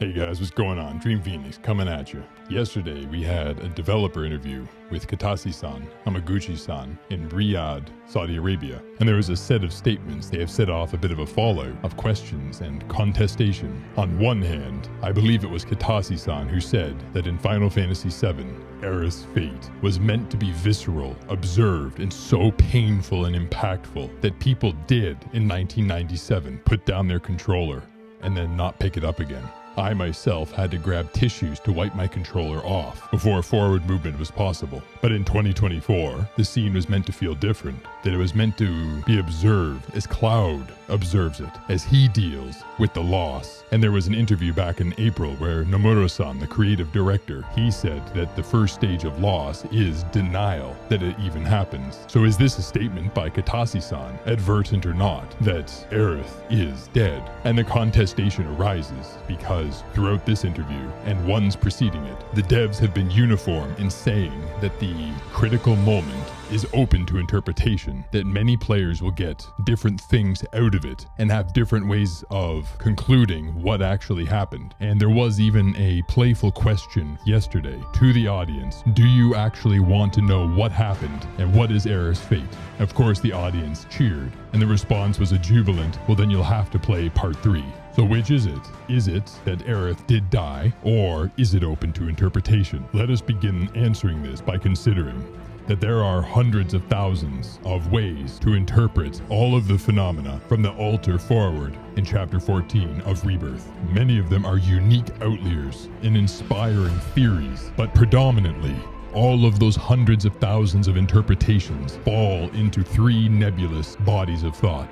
Hey guys, what's going on? Dream Phoenix coming at you. Yesterday we had a developer interview with Kitase-san, Hamaguchi-san in Riyadh, Saudi Arabia. And there was a set of statements. They have set off a bit of a fallout of questions and contestation. On one hand, I believe it was Kitase-san who said that in Final Fantasy VII, Aerith's fate was meant to be visceral, observed, and so painful and impactful that people did in 1997 put down their controller and then not pick it up again. I myself had to grab tissues to wipe my controller off before forward movement was possible. But in 2024, the scene was meant to feel different, that it was meant to be observed as Cloud observes it, as he deals with the loss. And there was an interview back in April where Nomura-san, the creative director, he said that the first stage of loss is denial that it even happens. So is this a statement by Kitase-san, advertent or not, that Aerith is dead? And the contestation arises because throughout this interview and ones preceding it, the devs have been uniform in saying that the critical moment is open to interpretation, that many players will get different things out of it and have different ways of concluding what actually happened. And there was even a playful question yesterday to the audience: do you actually want to know what happened and what is Aerith's fate? Of course the audience cheered, and the response was a jubilant, well then you'll have to play part 3. So which is it? Is it that Aerith did die, or is it open to interpretation? Let us begin answering this by considering that there are hundreds of thousands of ways to interpret all of the phenomena from the altar forward in chapter 14 of Rebirth. Many of them are unique outliers and inspiring theories, but predominantly all of those hundreds of thousands of interpretations fall into 3 nebulous bodies of thought.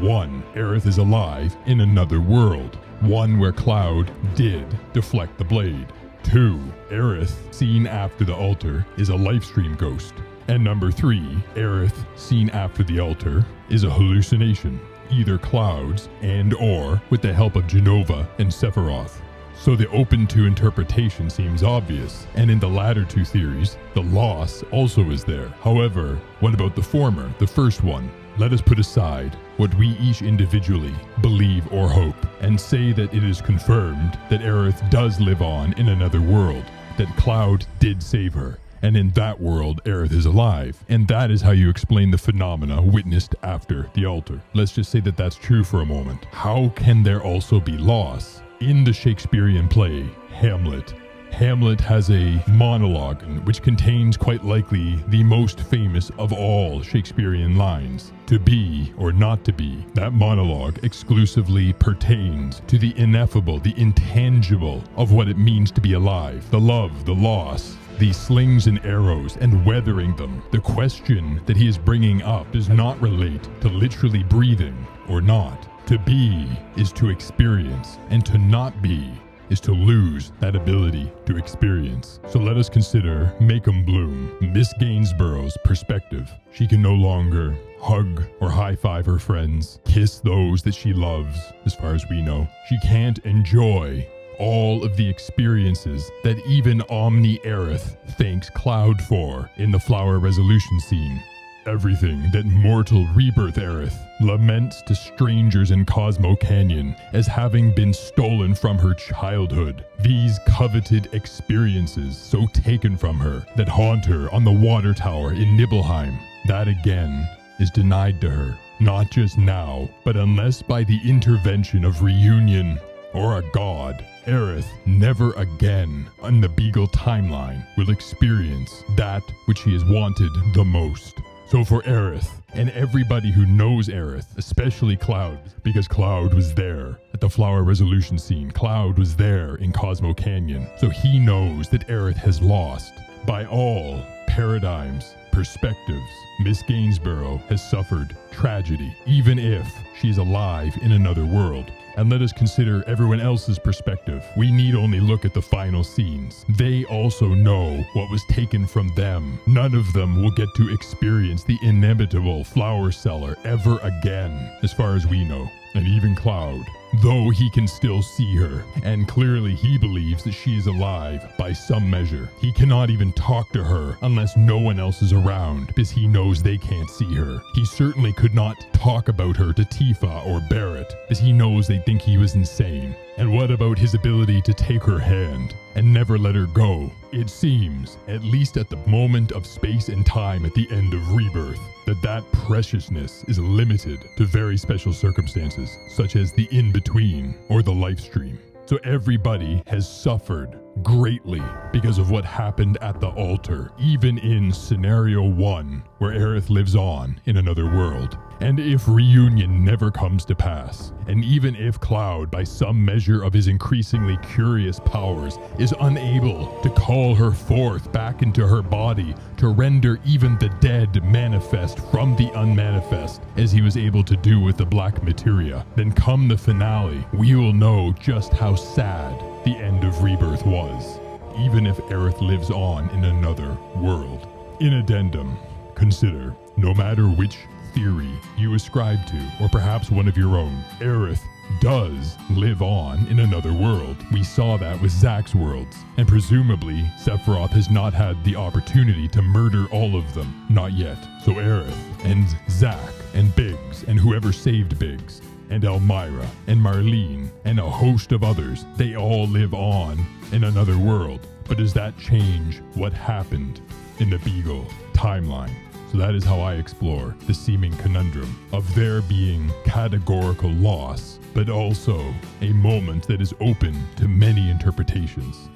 1. Aerith is alive in another world, one where Cloud did deflect the blade. 2. Aerith, seen after the altar, is a lifestream ghost. And number 3, Aerith, seen after the altar, is a hallucination, either Cloud's and or with the help of Jenova and Sephiroth. So the open to interpretation seems obvious, and in the latter 2 theories, the loss also is there. However, what about the former, the first one? Let us put aside what we each individually believe or hope, and say that it is confirmed that Aerith does live on in another world, that Cloud did save her, and in that world Aerith is alive. And that is how you explain the phenomena witnessed after the altar. Let's just say that that's true for a moment. How can there also be loss? In the Shakespearean play, Hamlet, Hamlet has a monologue which contains quite likely the most famous of all Shakespearean lines. To be or not to be. That monologue exclusively pertains to the ineffable, the intangible of what it means to be alive. The love, the loss, the slings and arrows and weathering them. The question that he is bringing up does not relate to literally breathing or not. To be is to experience, and to not be is to lose that ability to experience. So let us consider Make 'em Bloom, Miss Gainsborough's perspective. She can no longer hug or high-five her friends, kiss those that she loves, as far as we know. She can't enjoy all of the experiences that even Omni Aerith thanks Cloud for in the flower resolution scene. Everything that mortal Rebirth Aerith laments to strangers in Cosmo Canyon as having been stolen from her childhood. These coveted experiences so taken from her that haunt her on the water tower in Nibelheim. That again is denied to her, not just now, but unless by the intervention of reunion or a god, Aerith never again on the Beagle timeline will experience that which she has wanted the most. So for Aerith, and everybody who knows Aerith, especially Cloud, because Cloud was there at the flower resolution scene, Cloud was there in Cosmo Canyon, so he knows that Aerith has lost. By all paradigms, perspectives, Miss Gainsborough has suffered tragedy, even if she's alive in another world. And let us consider everyone else's perspective. We need only look at the final scenes. They also know what was taken from them. None of them will get to experience the inimitable flower seller ever again, as far as we know. And even Cloud, though he can still see her, and clearly he believes that she is alive by some measure. He cannot even talk to her unless no one else is around, because he knows they can't see her. He certainly could not talk about her to Tifa or Barrett, as he knows they think he was insane? And what about his ability to take her hand and never let her go? It seems, at least at the moment of space and time at the end of Rebirth, that preciousness is limited to very special circumstances, such as the in-between or the life stream. So everybody has suffered greatly because of what happened at the altar, even in scenario 1, where Aerith lives on in another world. And if reunion never comes to pass, and even if Cloud, by some measure of his increasingly curious powers, is unable to call her forth back into her body to render even the dead manifest from the unmanifest, as he was able to do with the black materia, then come the finale, we will know just how sad the end of Rebirth was, even if Aerith lives on in another world. In Addendum, consider, no matter which theory you ascribe to, or perhaps one of your own, Aerith does live on in another world. We saw that with Zack's worlds, and presumably Sephiroth has not had the opportunity to murder all of them, not yet. So Aerith and Zack and Biggs and whoever saved Biggs and Elmira and Marlene and a host of others, they all live on in another world. But does that change what happened in the Beagle timeline? So that is how I explore the seeming conundrum of there being categorical loss, but also a moment that is open to many interpretations.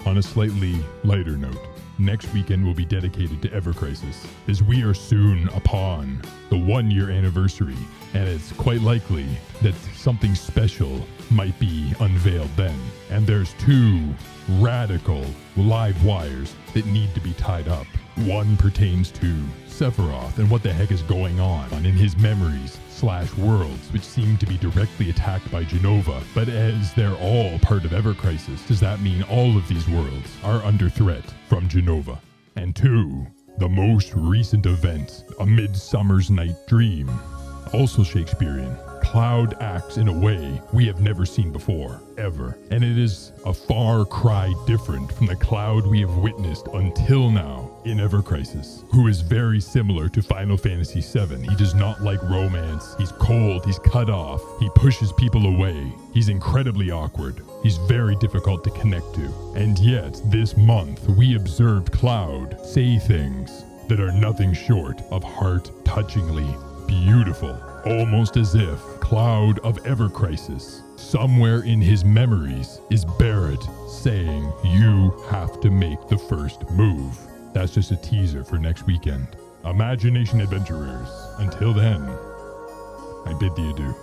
On a slightly lighter note, next weekend will be dedicated to Ever Crisis, as we are soon upon the 1-year anniversary, and it's quite likely that something special might be unveiled then. And there's 2 radical live wires that need to be tied up. One pertains to Sephiroth and what the heck is going on in his memories/worlds, which seem to be directly attacked by Jenova. But as they're all part of Ever Crisis, does that mean all of these worlds are under threat from Jenova? And 2, the most recent event, A Midsummer's Night Dream, also Shakespearean. Cloud acts in a way we have never seen before, ever. And it is a far cry different from the Cloud we have witnessed until now in Ever Crisis, who is very similar to Final Fantasy VII. He does not like romance. He's cold. He's cut off. He pushes people away. He's incredibly awkward. He's very difficult to connect to. And yet, this month, we observed Cloud say things that are nothing short of heart-touchingly beautiful. Almost as if Cloud of Ever Crisis, somewhere in his memories, is Barrett saying, "You have to make the first move." That's just a teaser for next weekend. Imagination Adventurers, until then, I bid thee adieu.